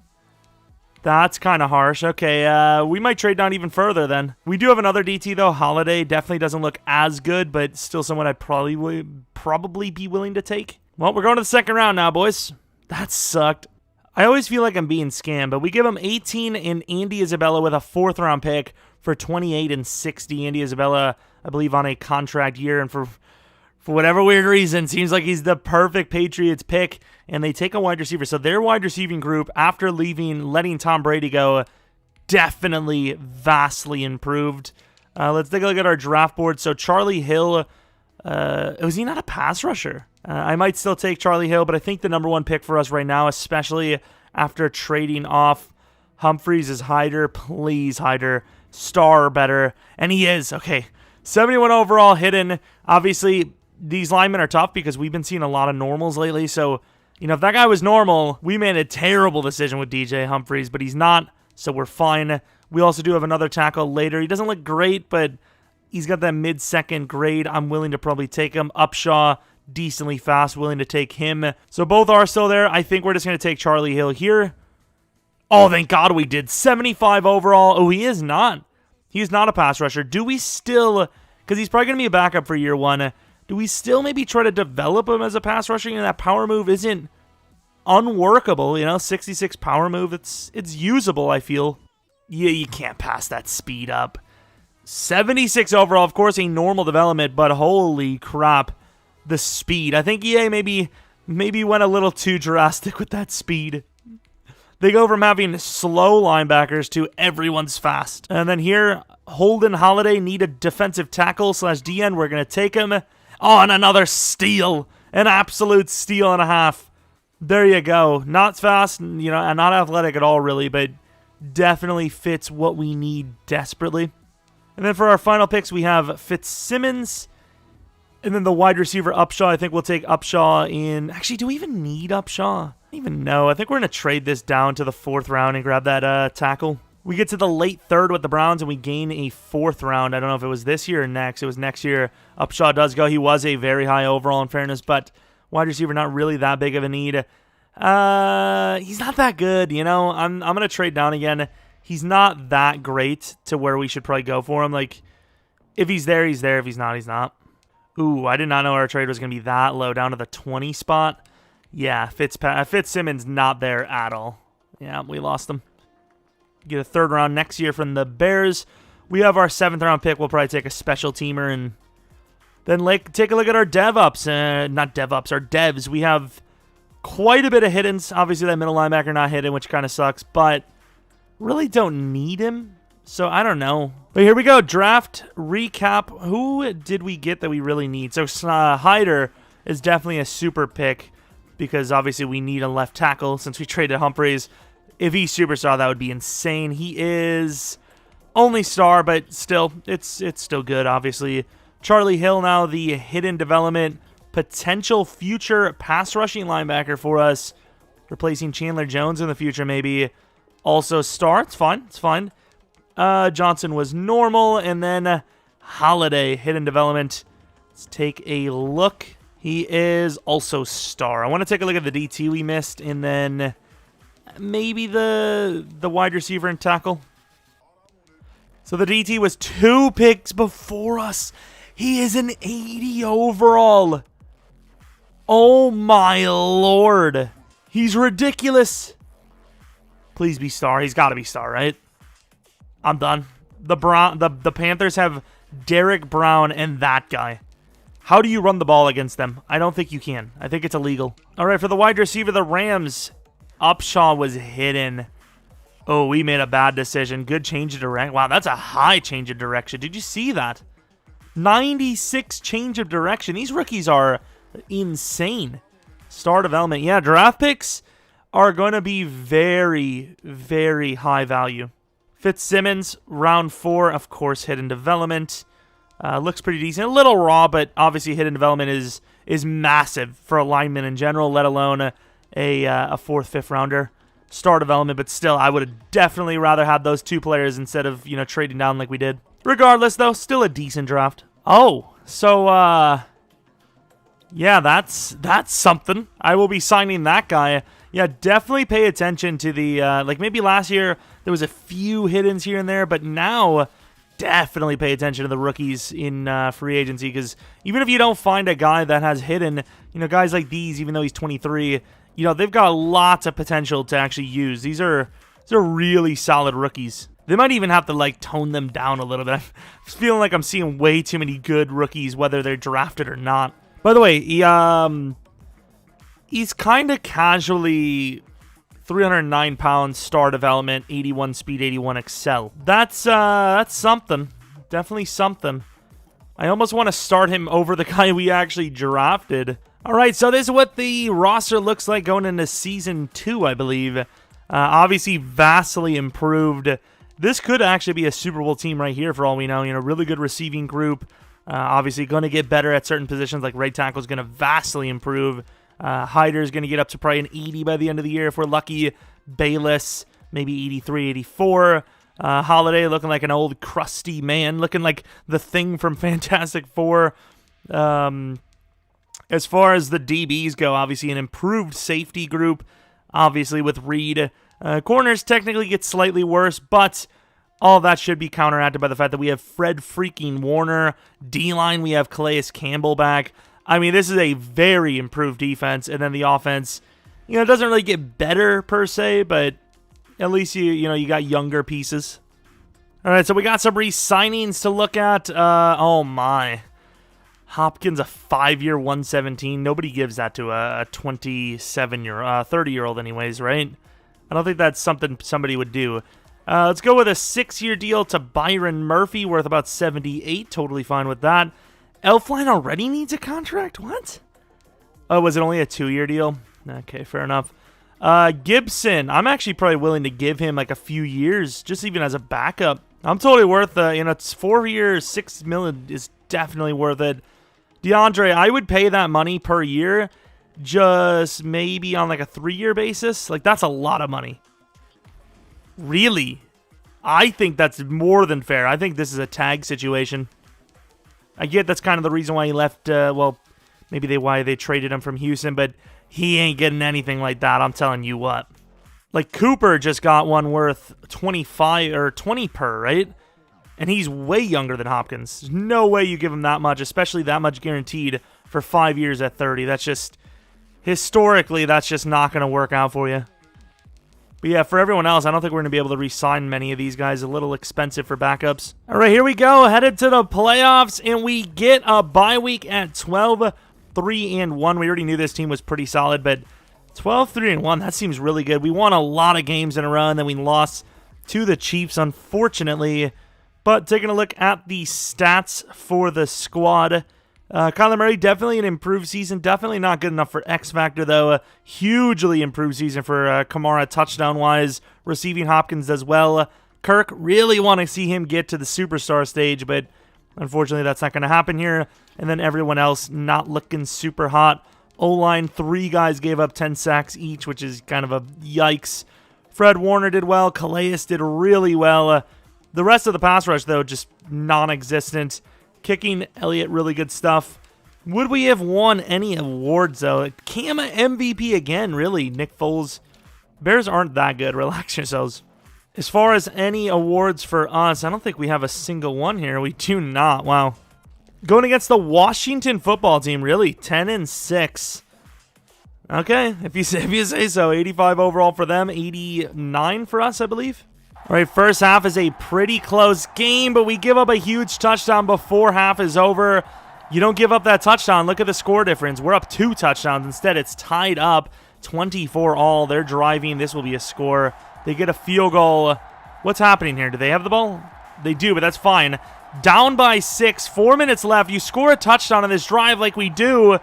That's kind of harsh. Okay, we might trade down even further then. We do have another DT, though. Holiday definitely doesn't look as good, but still someone I'd probably be willing to take. Well, we're going to the second round now, boys. That sucked. I always feel like I'm being scammed, but we give him 18 and Andy Isabella with a 4th round pick for 28 and 60. Andy Isabella, I believe, on a contract year, and for whatever weird reason, seems like he's the perfect Patriots pick, and they take a wide receiver. So their wide receiving group, after letting Tom Brady go, definitely vastly improved. Let's take a look at our draft board. So Charlie Hill, was he not a pass rusher? I might still take Charlie Hill, but I think the number 1 pick for us right now, especially after trading off Humphries, is Hyder. Please, Hyder. Star or better. And he is. Okay. 71 overall, hidden. Obviously, these linemen are tough because we've been seeing a lot of normals lately. So, if that guy was normal, we made a terrible decision with DJ Humphries, but he's not, so we're fine. We also do have another tackle later. He doesn't look great, but he's got that mid-second grade. I'm willing to probably take him. Upshaw, decently fast, willing to take him. So both are still there. I think we're just going to take Charlie Hill here. Oh, thank God we did. 75 overall. Oh, he is not. He is not a pass rusher. Do we still, because he's probably going to be a backup for year 1, do we still maybe try to develop him as a pass rusher? That power move isn't unworkable, 66 power move. It's usable, I feel. Yeah, you can't pass that speed up. 76 overall, of course, a normal development, but holy crap, the speed. I think EA maybe went a little too drastic with that speed. They go from having slow linebackers to everyone's fast. And then here, Holden Holiday need a defensive tackle / DN. We're going to take him. Oh, and another steal. An absolute steal and a half. There you go. Not fast, and not athletic at all, really, but definitely fits what we need desperately. And then for our final picks, we have Fitzsimmons And then the wide receiver Upshaw, I think we'll take Upshaw in. Actually, do we even need Upshaw? I don't even know. I think we're going to trade this down to the 4th round and grab that tackle. We get to the late 3rd with the Browns, and we gain a 4th round. I don't know if it was this year or next. It was next year. Upshaw does go. He was a very high overall in fairness, but wide receiver not really that big of a need. He's not that good, you know. I'm going to trade down again. He's not that great to where we should probably go for him. Like, if he's there, he's there. If he's not, he's not. Ooh, I did not know our trade was going to be that low, down to the 20 spot. Yeah, Fitzsimmons not there at all. Yeah, we lost him. Get a 3rd round next year from the Bears. We have our 7th round pick. We'll probably take a special teamer and then take a look at our DevOps. Not DevOps, our devs. We have quite a bit of hiddens. Obviously, that middle linebacker not hidden, which kind of sucks, but really don't need him. So I don't know. But here we go. Draft recap. Who did we get that we really need? So Hyder is definitely a super pick because obviously we need a left tackle since we traded Humphreys. If he's superstar, that would be insane. He is only star, but still, it's still good, obviously. Charlie Hill now the hidden development, potential future pass rushing linebacker for us, replacing Chandler Jones in the future maybe. Also star, it's fine, it's fine. Johnson was normal, and then Holiday, hidden development. Let's take a look. He is also star. I want to take a look at the DT we missed, and then maybe the wide receiver and tackle. So the DT was 2 picks before us. He is an 80 overall. Oh my lord. He's ridiculous. Please be star. He's got to be star, right? I'm done. The Panthers have Derek Brown and that guy. How do you run the ball against them? I don't think you can. I think it's illegal. All right, for the wide receiver, the Rams, Upshaw was hidden. Oh, we made a bad decision. Good change of direction. Wow, that's a high change of direction. Did you see that? 96 change of direction. These rookies are insane. Star development. Yeah, draft picks are going to be very, very high value. Fitzsimmons, round 4, of course, hidden development. Looks pretty decent. A little raw, but obviously hidden development is massive for a lineman in general, let alone a 4th, 5th rounder. Star development, but still, I would have definitely rather had those 2 players instead of, trading down like we did. Regardless, though, still a decent draft. Oh, so, yeah, that's something. I will be signing that guy. Yeah, definitely pay attention to the, like maybe last year there was a few hiddens here and there, but now definitely pay attention to the rookies in free agency, because even if you don't find a guy that has hidden, guys like these, even though he's 23, they've got lots of potential to actually use. These are really solid rookies. They might even have to, tone them down a little bit. I'm feeling like I'm seeing way too many good rookies, whether they're drafted or not. By the way, he's kind of casually 309 pounds, star development, 81 speed, 81 excel. That's something. Definitely something. I almost want to start him over the guy we actually drafted. All right, so this is what the roster looks like going into Season 2, I believe. Obviously, vastly improved. This could actually be a Super Bowl team right here for all we know. Really good receiving group. Obviously, going to get better at certain positions, like right tackle is going to vastly improve. Hyder is going to get up to probably an 80 by the end of the year if we're lucky. Bayless, maybe 83, 84. Holiday looking like an old crusty man, looking like the Thing from Fantastic Four. As far as the DBs go, obviously an improved safety group, obviously with Reed. Corners technically get slightly worse, but all that should be counteracted by the fact that we have Fred freaking Warner. D-line, we have Calais Campbell back. I mean, this is a very improved defense, and then the offense, it doesn't really get better per se, but at least you got younger pieces. All right, so we got some re-signings to look at. Oh my, Hopkins, a 5-year 117. Nobody gives that to a 30-year-old anyways, right? I don't think that's something somebody would do. Let's go with a 6-year deal to Byron Murphy, worth about 78. Totally fine with that. Elfline already needs a contract? What? Oh, was it only a 2-year deal? Okay, fair enough. Gibson, I'm actually probably willing to give him a few years, just even as a backup. I'm totally worth, it's 4 years, $6 million is definitely worth it. DeAndre, I would pay that money per year, just maybe on like a 3-year basis. Like, that's a lot of money. Really? I think that's more than fair. I think this is a tag situation. I get that's kind of the reason why he left, well, maybe why they traded him from Houston, but he ain't getting anything like that, I'm telling you what. Like, Cooper just got one worth 25 or 20 per, right? And he's way younger than Hopkins. There's no way you give him that much, especially that much guaranteed for 5 years at 30. That's just, historically, that's just not going to work out for you. But yeah, for everyone else, I don't think we're going to be able to re-sign many of these guys. A little expensive for backups. All right, here we go. Headed to the playoffs, and we get a bye week at 12-3-1. We already knew this team was pretty solid, but 12-3-1, that seems really good. We won a lot of games in a row, and then we lost to the Chiefs, unfortunately. But taking a look at the stats for the squad, Kyler Murray, definitely an improved season. Definitely not good enough for X Factor, though. A hugely improved season for Kamara touchdown-wise. Receiving Hopkins as well. Kirk, really want to see him get to the superstar stage, but unfortunately that's not going to happen here. And then everyone else not looking super hot. O-line, 3 guys gave up 10 sacks each, which is kind of a yikes. Fred Warner did well. Calais did really well. The rest of the pass rush, though, just non-existent. Kicking, Elliott, really good stuff. Would we have won any awards, though? Cam MVP again, really. Nick Foles. Bears aren't that good. Relax yourselves. As far as any awards for us, I don't think we have a single one here. We do not. Wow. Going against the Washington football team, really, 10-6. Okay, if you say so. 85 overall for them, 89 for us, I believe. All right, first half is a pretty close game, but we give up a huge touchdown before half is over. You don't give up that touchdown. Look at the score difference. We're up 2 touchdowns. Instead, it's tied up 24 all. They're driving. This will be a score. They get a field goal. What's happening here? Do they have the ball? They do, but that's fine. Down by 6, 4 minutes left. You score a touchdown on this drive like we do.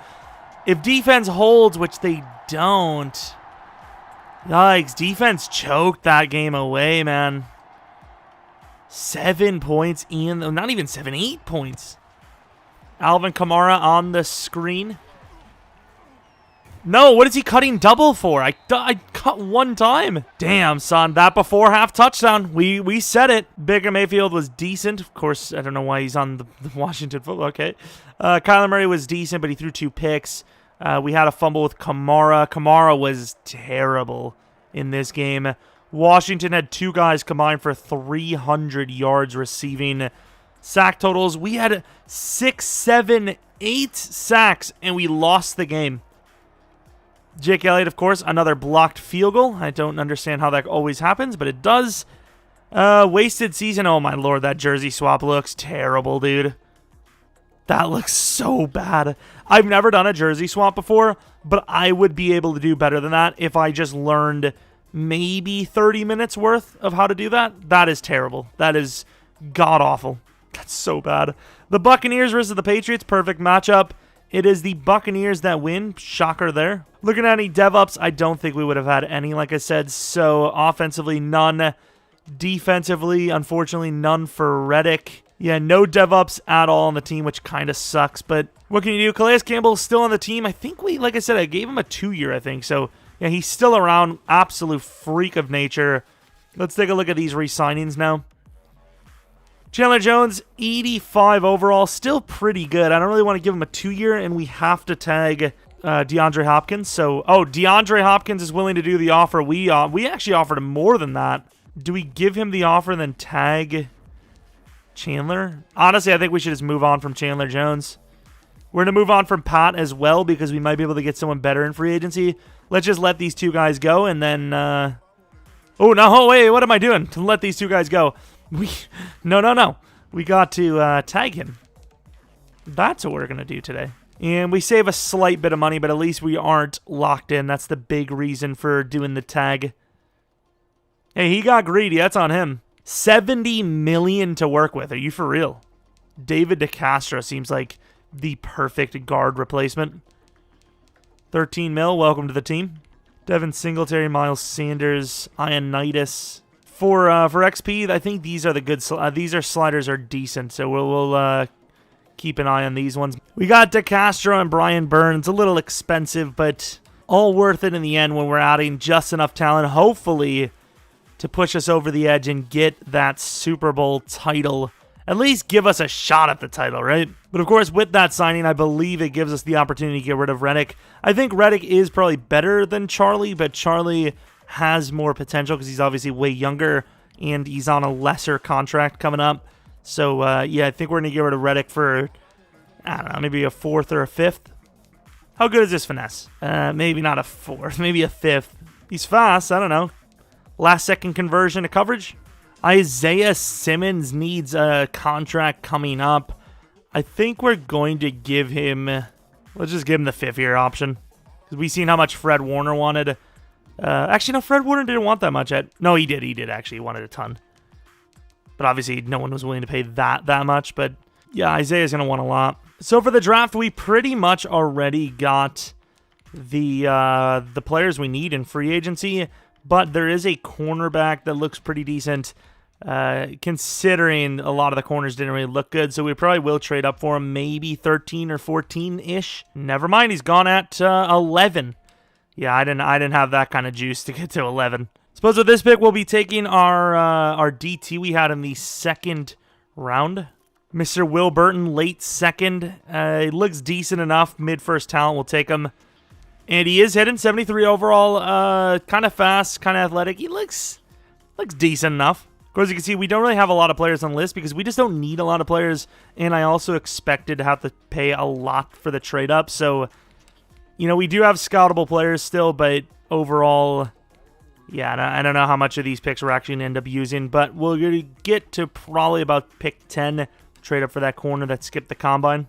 If defense holds, which they don't. Yikes, defense choked that game away, man. 7 points in, not even 7, 8 points. Alvin Kamara on the screen. No, what is he cutting double for? I cut 1 time. Damn, son, that before half touchdown. We said it. Baker Mayfield was decent. Of course, I don't know why he's on the Washington football. Okay. Kyler Murray was decent, but he threw 2 picks. We had a fumble with Kamara. Kamara was terrible in this game. Washington had 2 guys combined for 300 yards receiving. Sack totals, we had 6, 7, 8 sacks, and we lost the game. Jake Elliott, of course, another blocked field goal. I don't understand how that always happens, but it does. Wasted season. Oh, my Lord, that jersey swap looks terrible, dude. That looks so bad. I've never done a jersey swap before, but I would be able to do better than that if I just learned maybe 30 minutes worth of how to do that. That is terrible. That is god-awful. That's so bad. The Buccaneers versus the Patriots, perfect matchup. It is the Buccaneers that win. Shocker there. Looking at any dev-ups, I don't think we would have had any, like I said. So offensively, none. Defensively, unfortunately, none for Reddick. Yeah, no dev-ups at all on the team, which kind of sucks. But what can you do? Calais Campbell's still on the team. I think like I said, I gave him a 2-year, I think. So yeah, he's still around. Absolute freak of nature. Let's take a look at these re-signings now. Chandler Jones, 85 overall, still pretty good. I don't really want to give him a 2-year, and we have to tag DeAndre Hopkins. So, DeAndre Hopkins is willing to do the offer. We actually offered him more than that. Do we give him the offer and then tag Chandler? Honestly, I think we should just move on from Chandler Jones. We're going to move on from Pat as well because we might be able to get someone better in free agency. Let's just let these 2 guys go, and then... wait, what am I doing to let these 2 guys go? No. We got to tag him. That's what we're going to do today. And we save a slight bit of money, but at least we aren't locked in. That's the big reason for doing the tag. Hey, he got greedy. That's on him. $70 million to work with. Are you for real? David DeCastro seems like the perfect guard replacement. 13 mil. Welcome to the team. Devin Singletary, Miles Sanders, Ioannidis. For XP, I think these are the good. These sliders are decent, so we'll keep an eye on these ones. We got DeCastro and Brian Burns. A little expensive, but all worth it in the end when we're adding just enough talent, hopefully, to push us over the edge and get that Super Bowl title. At least give us a shot at the title, right? But of course, with that signing, I believe it gives us the opportunity to get rid of Reddick. I think Reddick is probably better than Charlie, but Charlie has more potential because he's obviously way younger and he's on a lesser contract coming up. So, yeah, I think we're going to get rid of Reddick for, I don't know, maybe a 4th or a 5th. How good is this finesse? Maybe not a 4th, maybe a 5th. He's fast, I don't know. Last second conversion to coverage. Isaiah Simmons needs a contract coming up. I think we're going to give him, let's just give him the 5th-year option. Because we've seen how much Fred Warner wanted. Actually, no, Fred Warner didn't want that much. No, he did actually. He wanted a ton. But obviously, no one was willing to pay that much. But yeah, Isaiah's going to want a lot. So for the draft, we pretty much already got the players we need in free agency. But there is a cornerback that looks pretty decent. Considering a lot of the corners didn't really look good, so we probably will trade up for him, maybe 13 or 14-ish. Never mind, he's gone at 11. Yeah, I didn't have that kind of juice to get to 11. Suppose with this pick, we'll be taking our DT we had in the 2nd round. Mr. Will Burton, late 2nd. He looks decent enough. Mid-first talent, we'll take him. And he is hitting 73 overall. Kind of fast, kind of athletic. He looks decent enough. Of course, you can see we don't really have a lot of players on the list because we just don't need a lot of players. And I also expected to have to pay a lot for the trade-up. So, you know, we do have scoutable players still, but overall, yeah, I don't know how much of these picks we're actually going to end up using. But we'll get to probably about pick 10, trade up for that corner that skipped the combine.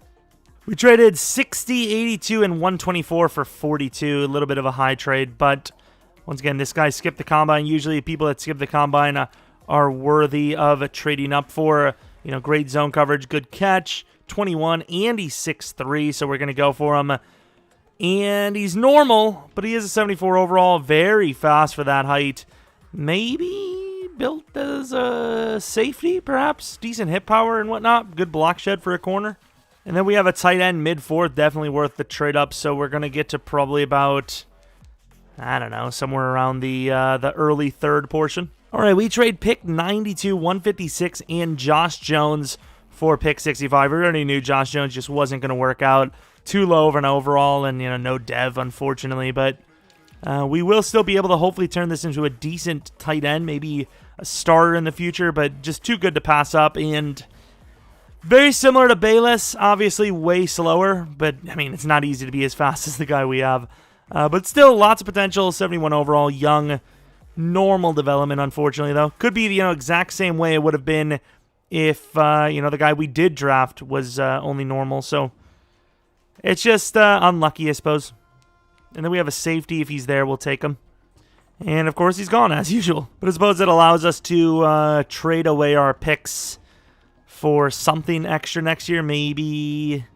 We traded 60, 82, and 124 for 42. A little bit of a high trade, but once again, this guy skipped the combine. Usually people that skip the combine are worthy of trading up for. You know, great zone coverage, good catch, 21, and he's 6'3", so we're going to go for him. And he's normal, but he is a 74 overall, very fast for that height. Maybe built as a safety, perhaps. Decent hit power and whatnot. Good block shed for a corner. And then we have a tight end, mid-4th, definitely worth the trade up, so we're going to get to probably about, I don't know, somewhere around the early 3rd portion. All right, we trade pick 92, 156, and Josh Jones for pick 65. We already knew Josh Jones just wasn't going to work out. Too low of an overall, and, you know, no dev, unfortunately. But we will still be able to hopefully turn this into a decent tight end, maybe a starter in the future, but just too good to pass up. And very similar to Bayless, obviously way slower, but, I mean, it's not easy to be as fast as the guy we have. But still, lots of potential, 71 overall, young. Normal development, unfortunately, though. Could be, you know, exact same way it would have been if, you know, the guy we did draft was only normal. So it's just unlucky, I suppose. And then we have a safety. If he's there, we'll take him. And, of course, he's gone, as usual. But I suppose it allows us to trade away our picks for something extra next year. Maybe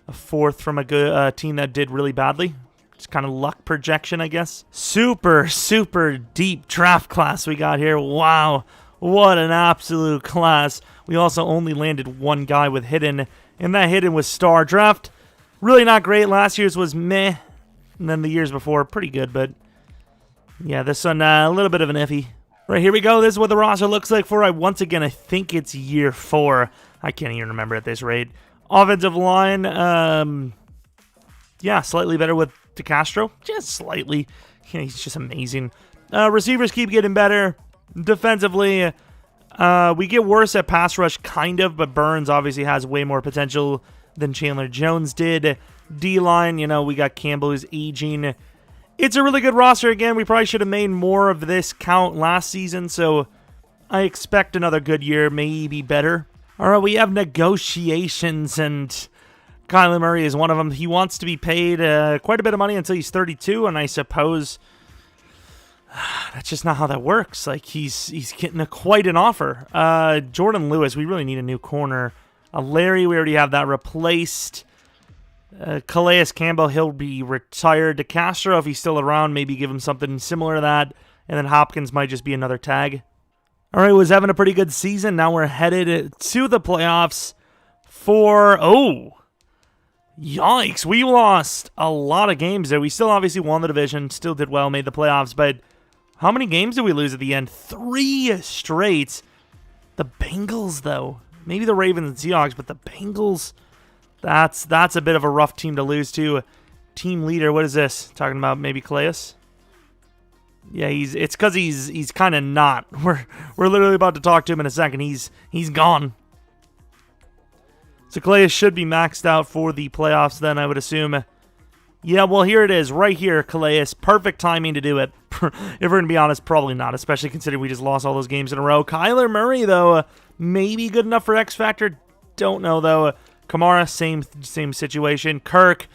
a 4th from a good team that did really badly. It's kind of luck projection, I guess. Super, super deep draft class we got here. Wow, what an absolute class. We also only landed one guy with hidden, and that hidden was star draft. Really not great. Last year's was meh, and then the years before, pretty good, but yeah, this one, a little bit of an iffy. Right, here we go. This is what the roster looks like for, once again, I think it's year 4. I can't even remember at this rate. Offensive line, yeah, slightly better with DeCastro, just slightly. Yeah, he's just amazing. Receivers keep getting better. Defensively, we get worse at pass rush, kind of, but Burns obviously has way more potential than Chandler Jones did. D-line, you know, we got Campbell who's aging. It's a really good roster. Again, we probably should have made more of this count last season, so I expect another good year, maybe better. All right, we have negotiations, and Kyler Murray is one of them. He wants to be paid quite a bit of money until he's 32, and I suppose that's just not how that works. Like, he's getting quite an offer. Jordan Lewis, we really need a new corner. Larry, we already have that replaced. Calais Campbell, he'll be retired. DeCastro, if he's still around, maybe give him something similar to that. And then Hopkins might just be another tag. All right, was having a pretty good season. Now we're headed to the playoffs Oh, yikes. We lost a lot of games there. We still obviously won the division, still did well, made the playoffs, but how many games did we lose at the end? 3 straight. The Bengals, though. Maybe the Ravens and Seahawks, but the Bengals, that's a bit of a rough team to lose to. Team leader, what is this? Talking about maybe Calais? Yeah, it's because he's kind of not. We're literally about to talk to him in a second. He's gone. So Calais should be maxed out for the playoffs then, I would assume. Yeah, well, here it is, right here, Calais. Perfect timing to do it. If we're going to be honest, probably not, especially considering we just lost all those games in a row. Kyler Murray, though, maybe good enough for X Factor. Don't know, though. Kamara, same situation. Kirk,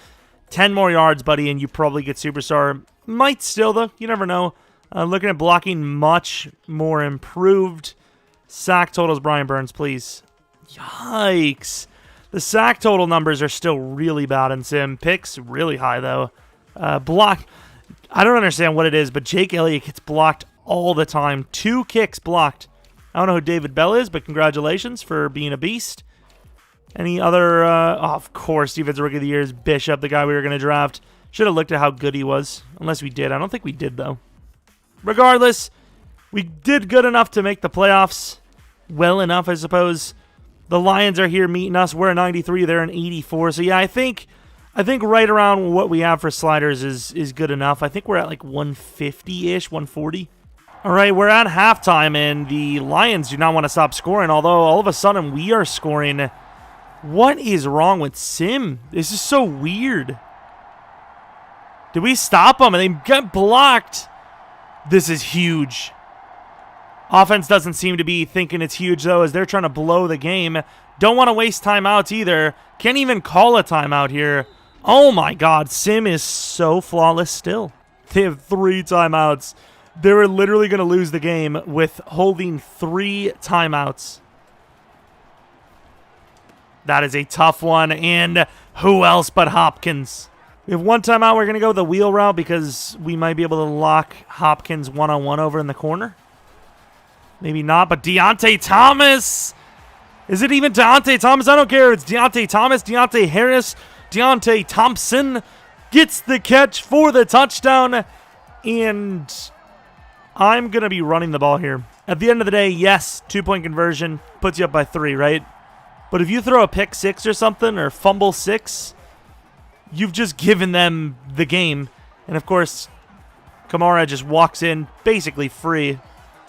10 more yards, buddy, and you probably get superstar. Might still, though. You never know. Looking at blocking, much more improved. Sack totals, Brian Burns, please. Yikes. The sack total numbers are still really bad in Sim. Picks, really high, though. Block, I don't understand what it is, but Jake Elliott gets blocked all the time. 2 kicks blocked. I don't know who David Bell is, but congratulations for being a beast. Any other, of course, Defensive Rookie of the Year is Bishop, the guy we were going to draft. Should have looked at how good he was, unless we did. I don't think we did, though. Regardless, we did good enough to make the playoffs. Well enough, I suppose. The Lions are here meeting us. We're a 93. They're an 84. So, yeah, I think right around what we have for sliders is good enough. I think we're at like 150-ish, 140. All right, we're at halftime, and the Lions do not want to stop scoring, although all of a sudden we are scoring. What is wrong with Sim? This is so weird. Did we stop them? And they get blocked. This is huge. Offense doesn't seem to be thinking it's huge, though, as they're trying to blow the game. Don't want to waste timeouts either. Can't even call a timeout here. Oh, my God. Sim is so flawless still. They have 3 timeouts. They were literally going to lose the game with holding 3 timeouts. That is a tough one. And who else but Hopkins? We have 1 timeout. We're going to go the wheel route because we might be able to lock Hopkins one-on-one over in the corner. Maybe not, but Deontay Thomas. Is it even Deontay Thomas? I don't care if it's Deontay Thomas, Deontay Harris, Deontay Thompson gets the catch for the touchdown. And I'm going to be running the ball here. At the end of the day, yes, 2-point conversion puts you up by 3, right? But if you throw a pick 6 or something, or fumble 6, you've just given them the game. And, of course, Kamara just walks in basically free.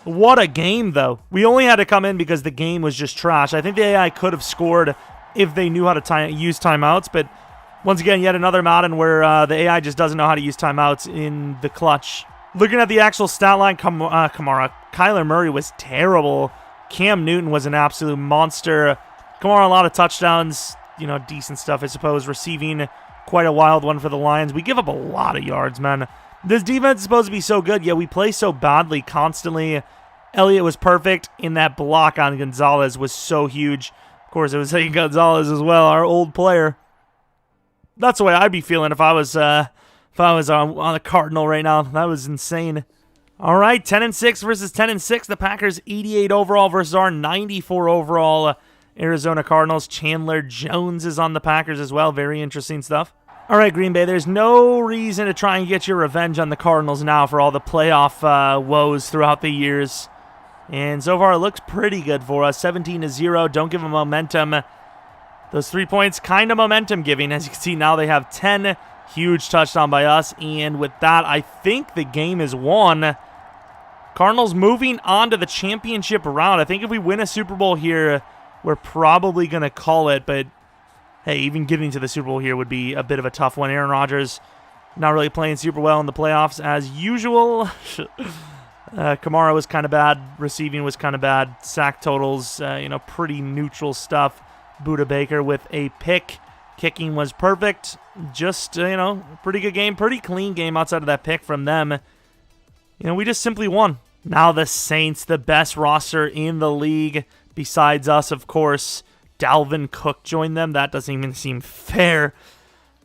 What a game, though. We only had to come in because the game was just trash. I think the AI could have scored if they knew how to use timeouts. But, once again, yet another Madden where the AI just doesn't know how to use timeouts in the clutch. Looking at the actual stat line, Kyler Murray was terrible. Cam Newton was an absolute monster. Kamara, a lot of touchdowns. You know, decent stuff, I suppose. Receiving, quite a wild one for the Lions. We give up a lot of yards, man. This defense is supposed to be so good, yet we play so badly constantly. Elliott was perfect, and that block on Gonzalez was so huge. Of course, it was Gonzalez as well, our old player. That's the way I'd be feeling if I was on a Cardinal right now. That was insane. All right, 10-6 versus 10-6. The Packers 88 overall versus our 94 overall Arizona Cardinals. Chandler Jones is on the Packers as well. Very interesting stuff. All right, Green Bay, there's no reason to try and get your revenge on the Cardinals now for all the playoff woes throughout the years. And so far, it looks pretty good for us. 17-0. Don't give them momentum. Those 3 points, kind of momentum giving. As you can see, now they have 10. Huge touchdown by us. And with that, I think the game is won. Cardinals moving on to the championship round. I think if we win a Super Bowl here, we're probably going to call it. But, hey, even getting to the Super Bowl here would be a bit of a tough one. Aaron Rodgers not really playing super well in the playoffs as usual. Kamara was kind of bad. Receiving was kind of bad. Sack totals, pretty neutral stuff. Budda Baker with a pick. Kicking was perfect. Just, pretty good game. Pretty clean game outside of that pick from them. We just simply won. Now the Saints, the best roster in the league. Besides us, of course. Dalvin Cook joined them. That doesn't even seem fair.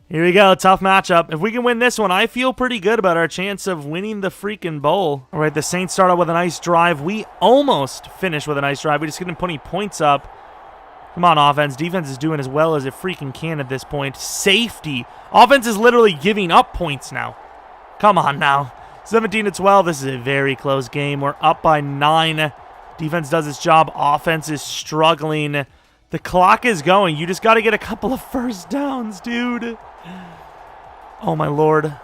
Here we go. Tough matchup. If we can win this one, I feel pretty good about our chance of winning the freaking bowl. All right, the Saints start out with a nice drive. We almost finished with a nice drive. We just couldn't put any points up. Come on, offense. Defense is doing as well as it freaking can at this point. Safety. Offense is literally giving up points now. Come on now. 17-12. This is a very close game. We're up by 9. Defense does its job. Offense is struggling. The clock is going. You just got to get a couple of first downs, dude. Oh, my Lord.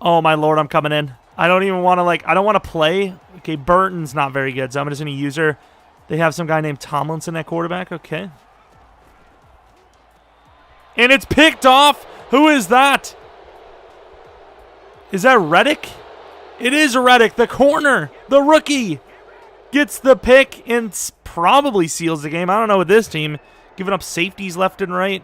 Oh, my Lord, I'm coming in. I don't even want to, I don't want to play. Okay, Burton's not very good, so I'm just going to use her. They have some guy named Tomlinson at quarterback. Okay. And it's picked off. Who is that? Is that Reddick? It is Reddick, the corner, the rookie. Gets the pick and probably seals the game. I don't know with this team. Giving up safeties left and right.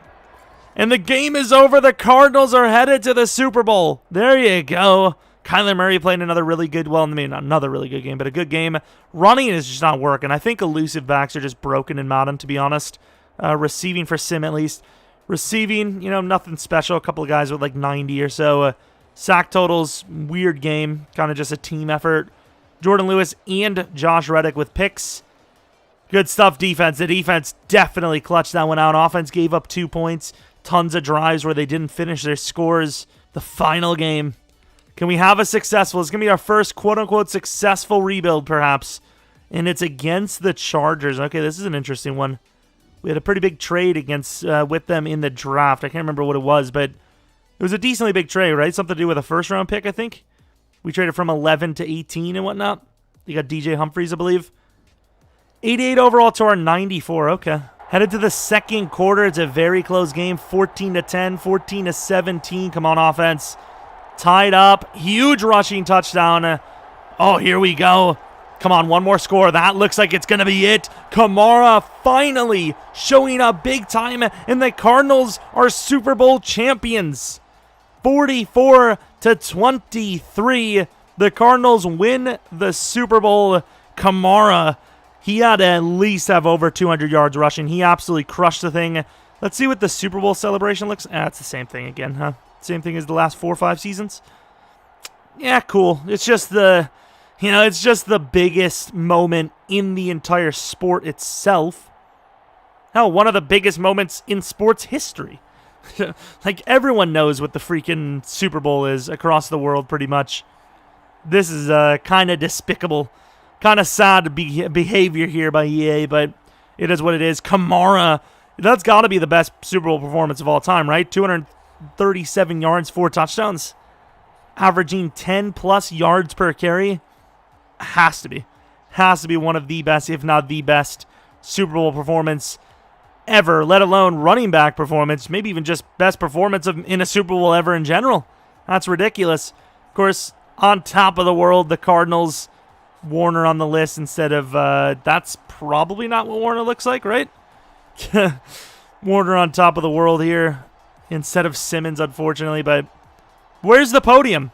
And the game is over. The Cardinals are headed to the Super Bowl. There you go. Kyler Murray played another really good, well, I mean, not another really good game, but a good game. Running is just not working. I think elusive backs are just broken in Madden, to be honest. Receiving for Sim, at least. Receiving, nothing special. A couple of guys with 90 or so. Sack totals, weird game. Kind of just a team effort. Jordan Lewis and Josh Reddick with picks. Good stuff, defense. The defense definitely clutched that one out. Offense gave up 2 points. Tons of drives where they didn't finish their scores. The final game. Can we have a successful? It's going to be our first quote-unquote successful rebuild, perhaps. And it's against the Chargers. Okay, this is an interesting one. We had a pretty big trade against with them in the draft. I can't remember what it was, but it was a decently big trade, right? Something to do with a first-round pick, I think. We traded from 11 to 18 and whatnot. You got DJ Humphries, I believe. 88 overall to our 94. Okay. Headed to the second quarter. It's a very close game. 14-10, 14-17. Come on, offense. Tied up. Huge rushing touchdown. Oh, here we go. Come on, one more score. That looks like it's going to be it. Kamara finally showing up big time, and the Cardinals are Super Bowl champions. 44-23. The Cardinals win the Super Bowl. Kamara, he had to at least have over 200 yards rushing. He absolutely crushed the thing. Let's see what the Super Bowl celebration looks. It's the same thing again, huh? Same thing as the last 4 or 5 seasons. Yeah, cool. It's just the biggest moment in the entire sport itself. Hell, one of the biggest moments in sports history. Everyone knows what the freaking Super Bowl is across the world, pretty much. This is kind of despicable. Kind of sad behavior here by EA, but it is what it is. Kamara, that's got to be the best Super Bowl performance of all time, right? 237 yards, 4 touchdowns. Averaging 10-plus yards per carry. Has to be one of the best, if not the best, Super Bowl performance ever, let alone running back performance, maybe even just best performance in a Super Bowl ever in general. That's ridiculous. Of course, on top of the world, the Cardinals. Warner on the list instead of, that's probably not what Warner looks like, right? Warner on top of the world here instead of Simmons, unfortunately, but where's the podium?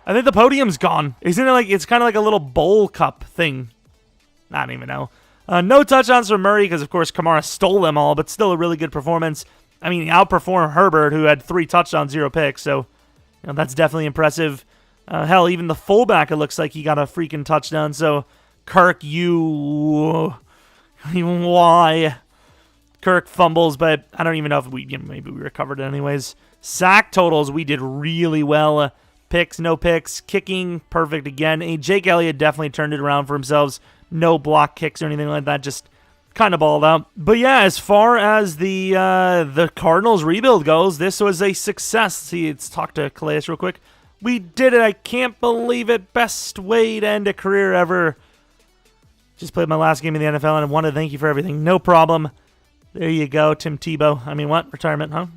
I think the podium's gone. Isn't it it's kind of like a little bowl cup thing? I don't even know. No touchdowns from Murray because, of course, Kamara stole them all, but still a really good performance. I mean, he outperformed Herbert, who had 3 touchdowns, 0 picks, so that's definitely impressive. Hell, even the fullback, it looks like he got a freaking touchdown, so Kirk, why? Kirk fumbles, but I don't even know if maybe we recovered it anyways. Sack totals, we did really well. Picks, no picks. Kicking, perfect again. Jake Elliott definitely turned it around for himself. No block kicks or anything like that. Just kind of balled out. But yeah, as far as the Cardinals rebuild goes, this was a success. See, let's talk to Calais real quick. We did it. I can't believe it. Best way to end a career ever. Just played my last game in the NFL, and I want to thank you for everything. No problem. There you go, Tim Tebow. I mean, what? Retirement, huh?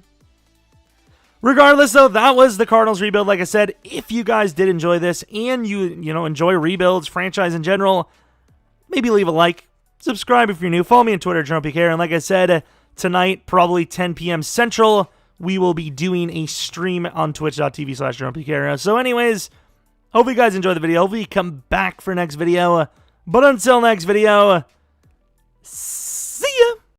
Regardless, though, that was the Cardinals rebuild. Like I said, if you guys did enjoy this and you enjoy rebuilds, franchise in general, maybe leave a like. Subscribe if you're new. Follow me on Twitter, Jeromepkr. And like I said, tonight, probably 10 p.m. Central, we will be doing a stream on twitch.tv/Jeromepkr. So anyways, hope you guys enjoyed the video. Hopefully you come back for next video. But until next video, see